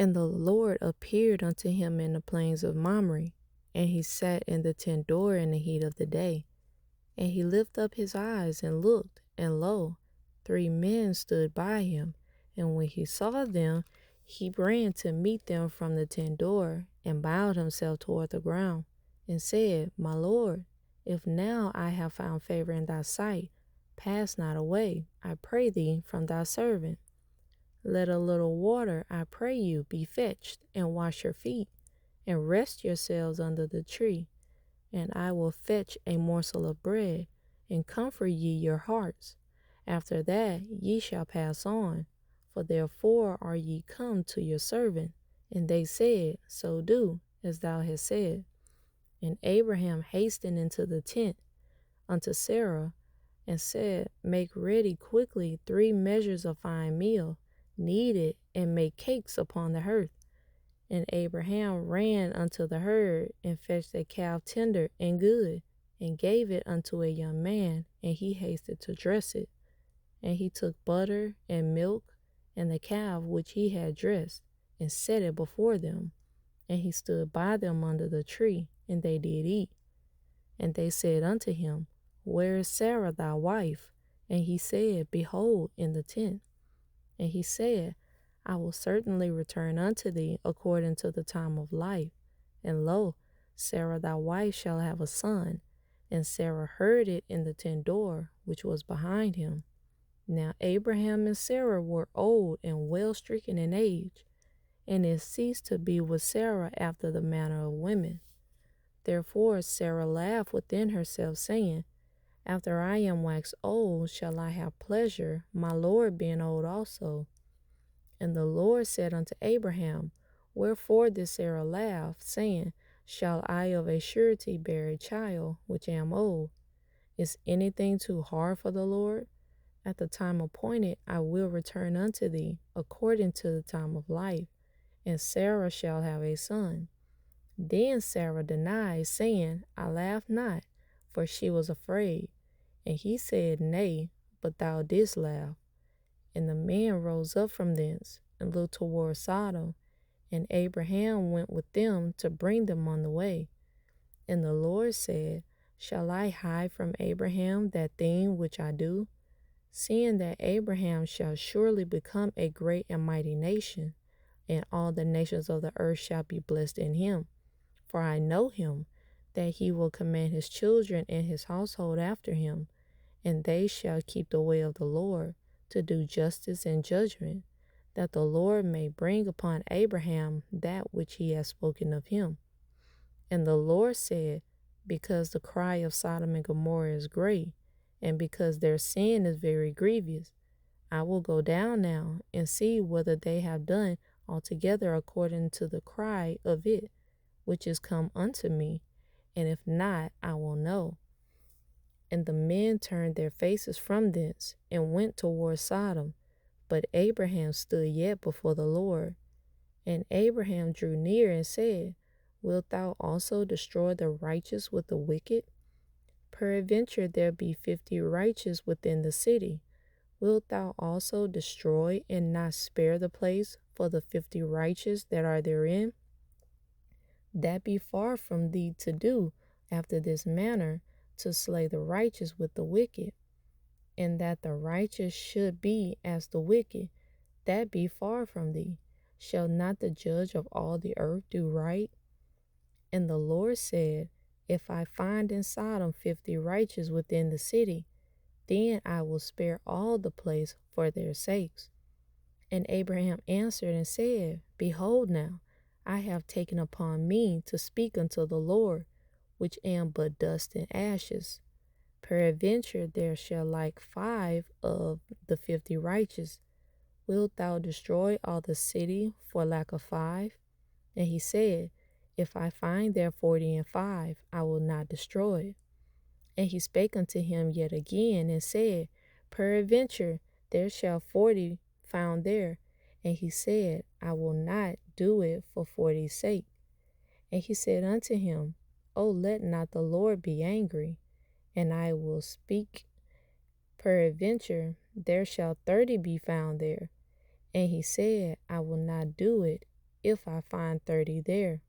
And the Lord appeared unto him in the plains of Mamre, and he sat in the tent door in the heat of the day. And he lifted up his eyes and looked, and lo, 3 men stood by him. And when he saw them, he ran to meet them from the tent door, and bowed himself toward the ground, and said, My Lord, if now I have found favor in thy sight, pass not away, I pray thee, from thy servant. Let a little water, I pray you, be fetched, and wash your feet, and rest yourselves under the tree. And I will fetch a morsel of bread, and comfort ye your hearts. After that ye shall pass on, for therefore are ye come to your servant. And they said, So do, as thou hast said. And Abraham hastened into the tent unto Sarah, and said, Make ready quickly 3 measures of fine meal, knead it, and make cakes upon the hearth. And Abraham ran unto the herd, and fetched a calf tender and good, and gave it unto a young man, and he hasted to dress it. And he took butter and milk, and the calf which he had dressed, and set it before them. And he stood by them under the tree, and they did eat. And they said unto him, Where is Sarah thy wife? And he said, Behold, in the tent. And he said, I will certainly return unto thee according to the time of life. And lo, Sarah thy wife shall have a son. And Sarah heard it in the tent door, which was behind him. Now Abraham and Sarah were old and well stricken in age, and it ceased to be with Sarah after the manner of women. Therefore Sarah laughed within herself, saying, After I am waxed old, shall I have pleasure, my Lord being old also? And the Lord said unto Abraham, Wherefore did Sarah laugh, saying, Shall I of a surety bear a child, which am old? Is anything too hard for the Lord? At the time appointed I will return unto thee, according to the time of life, and Sarah shall have a son. Then Sarah denied, saying, I laughed not, for she was afraid. And he said, Nay, but thou didst laugh. And the man rose up from thence, and looked toward Sodom, and Abraham went with them to bring them on the way. And the Lord said, Shall I hide from Abraham that thing which I do? Seeing that Abraham shall surely become a great and mighty nation, and all the nations of the earth shall be blessed in him. For I know him, that he will command his children and his household after him, and they shall keep the way of the Lord, to do justice and judgment, that the Lord may bring upon Abraham that which he has spoken of him. And the Lord said, Because the cry of Sodom and Gomorrah is great, and because their sin is very grievous, I will go down now and see whether they have done altogether according to the cry of it, which is come unto me, and if not, I will know. And the men turned their faces from thence, and went toward Sodom. But Abraham stood yet before the Lord. And Abraham drew near and said, Wilt thou also destroy the righteous with the wicked? Peradventure there be 50 righteous within the city. Wilt thou also destroy and not spare the place for the 50 righteous that are therein? That be far from thee to do after this manner, to slay the righteous with the wicked, and that the righteous should be as the wicked, that be far from thee. Shall not the judge of all the earth do right? And the Lord said, If I find in Sodom 50 righteous within the city, then I will spare all the place for their sakes. And Abraham answered and said, Behold now, I have taken upon me to speak unto the Lord, which am but dust and ashes. Peradventure there shall like 5 of the 50 righteous. Wilt thou destroy all the city for lack of 5? And he said, If I find there 40 and 5, I will not destroy it. And he spake unto him yet again, and said, Peradventure there shall 40 found there. And he said, I will not do it for 40's sake. And he said unto him, O let not the Lord be angry, and I will speak. Peradventure there shall 30 be found there. And he said, I will not do it if I find 30 there.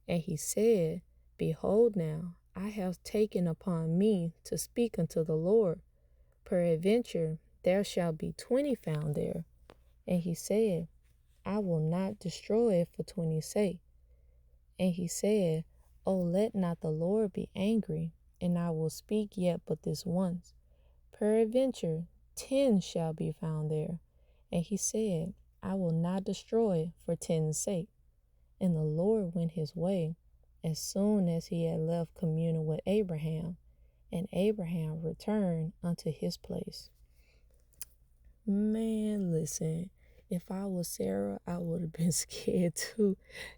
And he said, Behold now, I have taken upon me to speak unto the Lord. Peradventure there shall be 20 found there. And he said, I will not destroy it for 20's sake. And he said, Oh, let not the Lord be angry, and I will speak yet but this once. Peradventure 10 shall be found there. And he said, I will not destroy it for 10's sake. And the Lord went his way as soon as he had left communing with Abraham, and Abraham returned unto his place. Man, listen, if I was Sarah, I would have been scared too,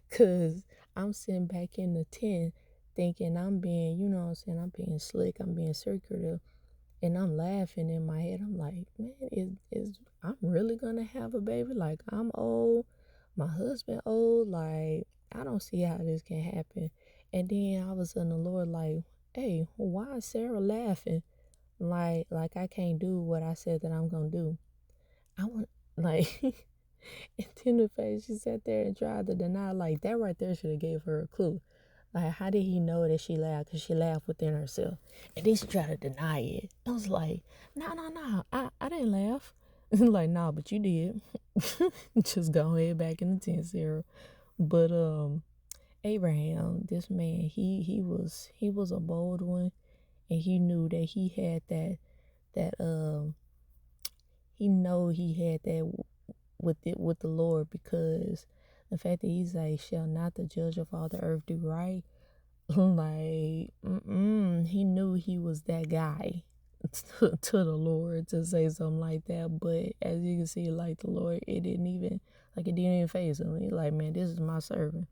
because I'm sitting back in the tent thinking I'm being, you know what I'm saying, I'm being slick, I'm being secretive, and I'm laughing in my head. I'm like, man, I'm really gonna have a baby? Like, I'm old, my husband old, like, I don't see how this can happen. And then all of a sudden the Lord like, hey, why is Sarah laughing? Like I can't do what I said that I'm gonna do. I want, like, and then the face she sat there and tried to deny, like, that right there should have gave her a clue. Like, how did he know that she laughed? Because she laughed within herself. And then she tried to deny it. I was like, no, I didn't laugh. Like, no, but you did. Just go ahead back in the tent, Sarah. But Abraham, this man, he was a bold one, and he knew that he had that he know he had that with the Lord, because the fact that he's like, shall not the judge of all the earth do right? Like, he knew he was that guy to the Lord to say something like that. But as you can see, like, the Lord, it didn't even faze him. He like, man, this is my servant.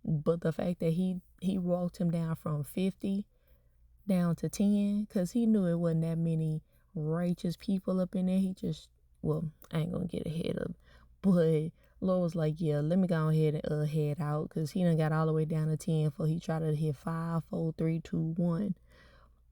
But the fact that he walked him down from 50 down to 10, because he knew it wasn't that many righteous people up in there. He just, well, I ain't gonna get ahead of, but Lord was like, yeah, let me go ahead and head out, because he done got all the way down to 10 before he tried to hit 5, 4, 3, 2, 1.